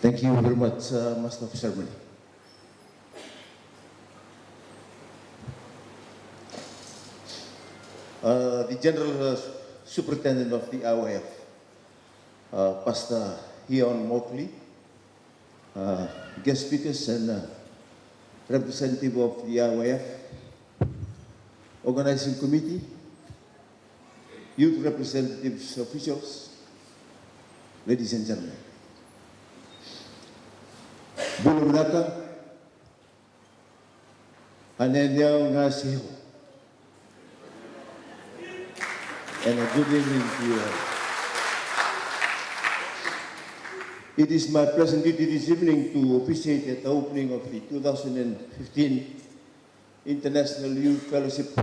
Thank you very much, Master of Ceremony. The General Superintendent of the IYF, Pastor Hion Motley, guest speakers and representative of the IYF, organizing committee, youth representatives, officials, ladies and gentlemen. Bulu Naka, Anenyaw Ngasiho, and a good evening to you all. It is my pleasant duty this evening to officiate at the opening of the 2015 International Youth Fellowship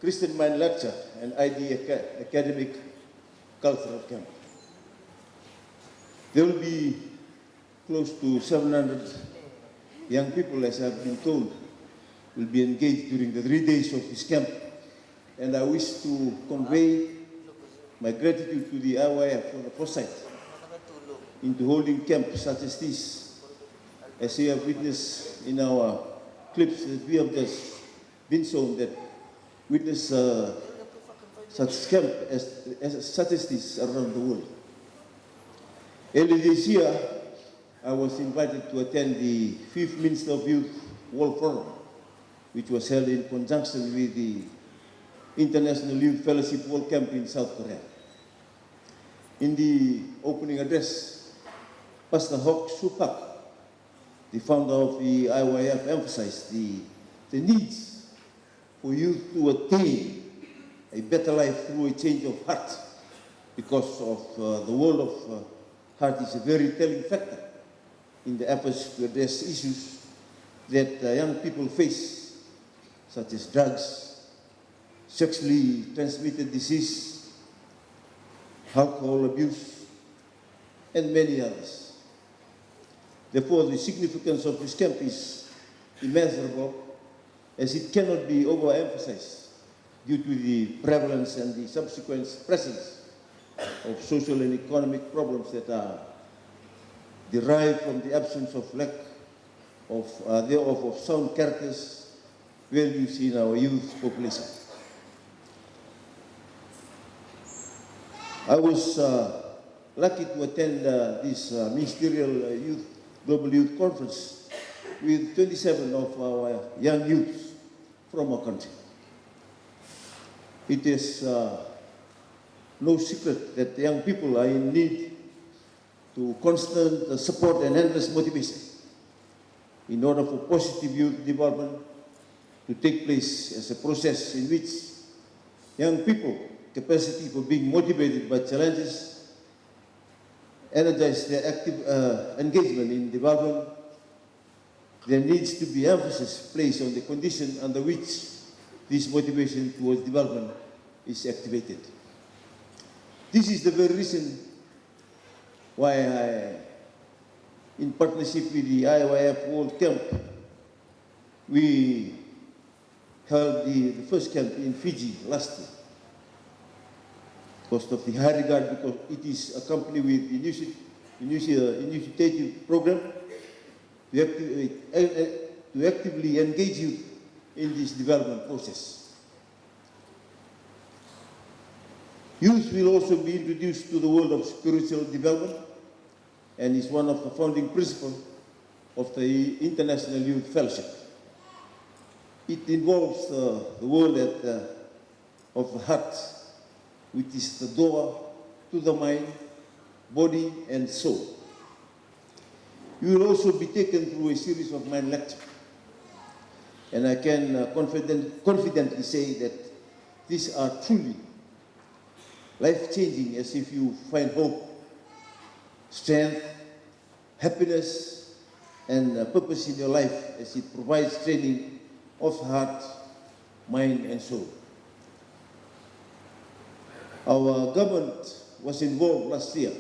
Christian Mind Lecture and ID Academic Cultural Camp. There will be close to 700 young people, as I've been told, will be engaged during the 3 days of this camp. And I wish to convey my gratitude to the IYF for the foresight into holding camps such as this, as you have witnessed in our clips that we have just been shown, that witness such camp such as this around the world. Earlier this year, I was invited to attend the 5th Minister of Youth World Forum, which was held in conjunction with the International Youth Fellowship World Camp in South Korea. In the opening address, Pastor Hok Supak, the founder of the IYF, emphasized the needs for youth to attain a better life through a change of heart, because of the world of heart is a very telling factor in the efforts to address issues that young people face, such as drugs, sexually transmitted disease, alcohol abuse, and many others. Therefore, the significance of this camp is immeasurable, as it cannot be overemphasized due to the prevalence and the subsequent presence of social and economic problems that are derived from the absence of lack of sound characters, values in our youth population. I was lucky to attend this ministerial Global Youth Conference with 27 of our young youths from our country. It is no secret that young people are in need to constant support and endless motivation in order for positive youth development to take place as a process in which young people capacity for being motivated by challenges, energize their active engagement in development. There needs to be emphasis placed on the condition under which this motivation towards development is activated. This is the very reason why I, in partnership with the IYF World Camp, we held the first camp in Fiji last year. Because of the high regard, because it is accompanied with initiative program to actively engage youth in this development process. Youth will also be introduced to the world of spiritual development and is one of the founding principles of the International Youth Fellowship. It involves the world of the heart, which is the door to the mind, body, and soul. You will also be taken through a series of mind lectures. And I can confidently say that these are truly life-changing, as if you find hope, strength, happiness, and purpose in your life, as it provides training of heart, mind, and soul. Our government was involved last year.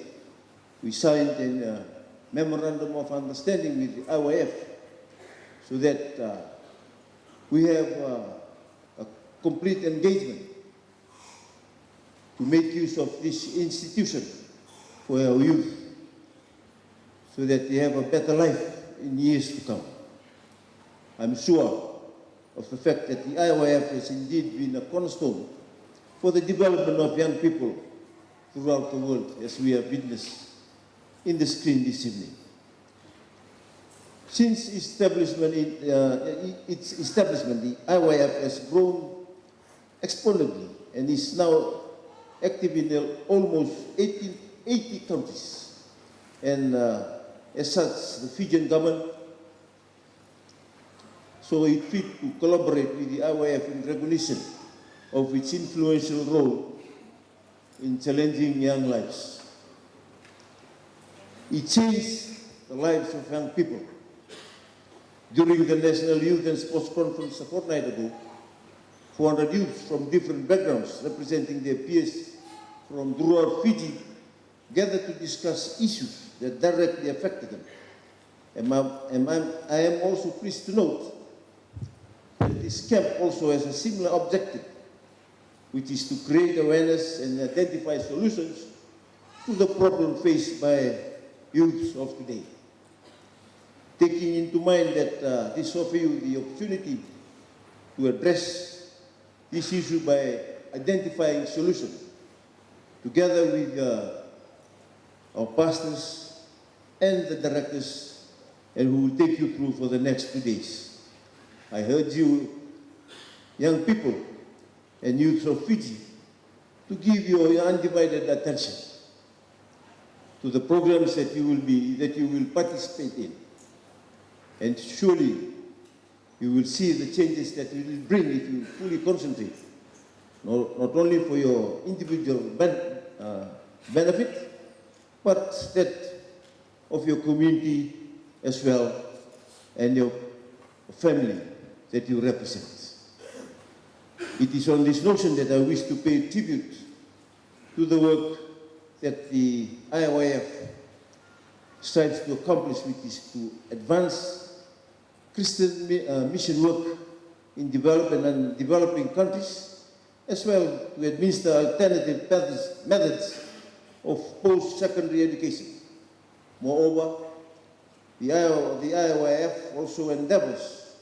We signed a memorandum of understanding with the IYF so that we have a complete engagement to make use of this institution for our youth so that they have a better life in years to come. I'm sure of the fact that the IYF has indeed been a cornerstone for the development of young people throughout the world, as we have witnessed in the screen this evening. Since its establishment, the IYF has grown exponentially and is now active in almost 80 countries. And as such, the Fijian government saw it fit to collaborate with the IYF in recognition of its influential role in challenging young lives. It changed the lives of young people. During the National Youth and Sports Conference a fortnight ago, 400 youths from different backgrounds representing their peers from throughout Fiji gathered to discuss issues that directly affected them. I am also pleased to note that this camp also has a similar objective, which is to create awareness and identify solutions to the problem faced by youths of today. Taking into mind that this offers you the opportunity to address this issue by identifying solutions together with our pastors and the directors, and who will take you through for the next 2 days. I urge you, young people and youths of Fiji, to give your undivided attention to the programs that you will participate in. And surely you will see the changes that it will bring if you fully concentrate, not only for your individual benefit, but that of your community as well and your family that you represent. It is on this notion that I wish to pay tribute to the work that the IYF strives to accomplish, which is to advance Christian mission work in developing countries, as well to administer alternative methods of post-secondary education. Moreover, the IYF also endeavors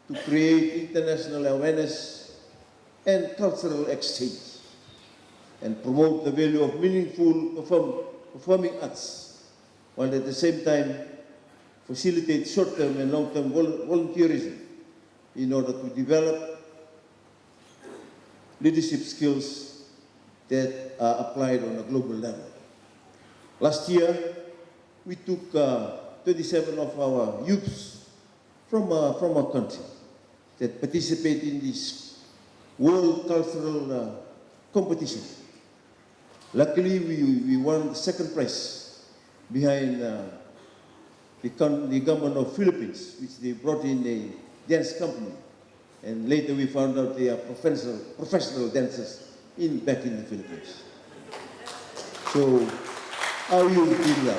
to create international awareness and cultural exchange, and promote the value of meaningful performing arts, while at the same time facilitate short-term and long-term volunteerism in order to develop leadership skills that are applied on a global level. Last year, we took 27 of our youths from our country that participate in this World Cultural Competition. Luckily, we won the second prize behind the government of Philippines, which they brought in a dance company. And later we found out they are professional dancers back in the Philippines. So, how you feel now?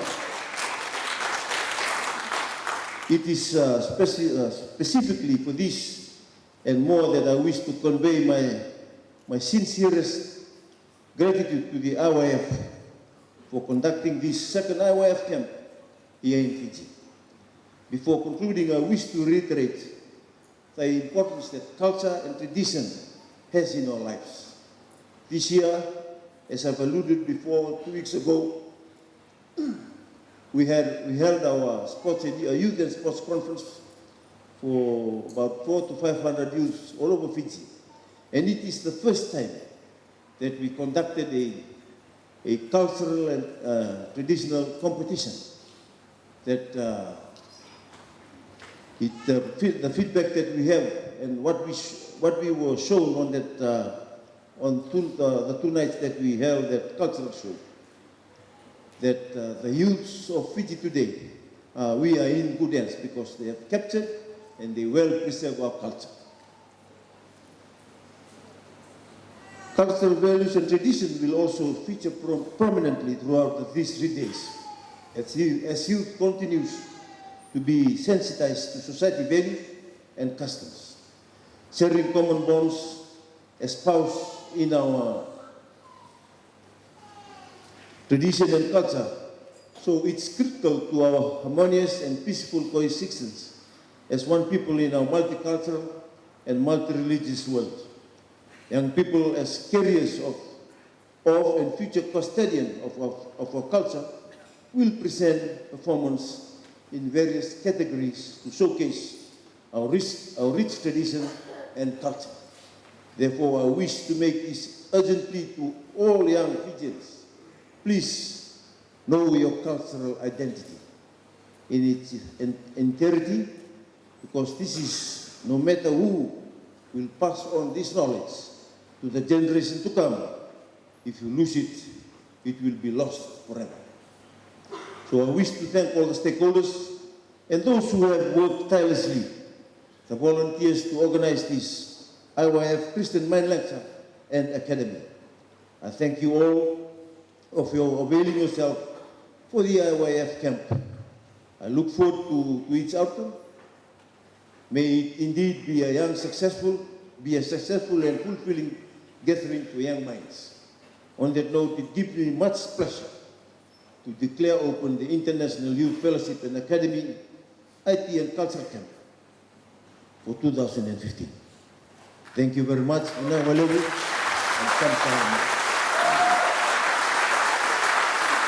It is specifically for this and more that I wish to convey my sincerest gratitude to the IYF for conducting this second IYF camp here in Fiji. Before concluding, I wish to reiterate the importance that culture and tradition has in our lives. This year, as I've alluded before 2 weeks ago, we held our youth and sports conference for about 400 to 500 youths all over Fiji. And it is the first time that we conducted a cultural and traditional competition. That the feedback that we have and what we were shown on that the 2 nights that we held that cultural show, that the youths of Fiji today, we are in good hands because they have captured and they well preserve our culture. Cultural values and traditions will also feature prominently throughout these 3 days, as youth continues to be sensitized to society values and customs, sharing common bonds espoused in our tradition and culture So it's critical to our harmonious and peaceful coexistence as one people in our multicultural and multi-religious world. Young people as carriers of and future custodian of our culture will present performance in various categories to showcase our rich tradition and culture. Therefore, I wish to make this urgent plea to all young Fijians. Please know your cultural identity in its entirety, because this is, no matter who will pass on this knowledge to the generation to come, if you lose it, it will be lost forever. So I wish to thank all the stakeholders and those who have worked tirelessly, the volunteers to organize this IYF Christian Mind Lecture and Academy. I thank you all of your availing yourself for the IYF camp. I look forward to its outcome. May it indeed be a successful and fulfilling gathering for young minds. On that note, it gives me much pleasure to declare open the International Youth Fellowship and Academy IT and Culture Camp for 2015. Thank you very much.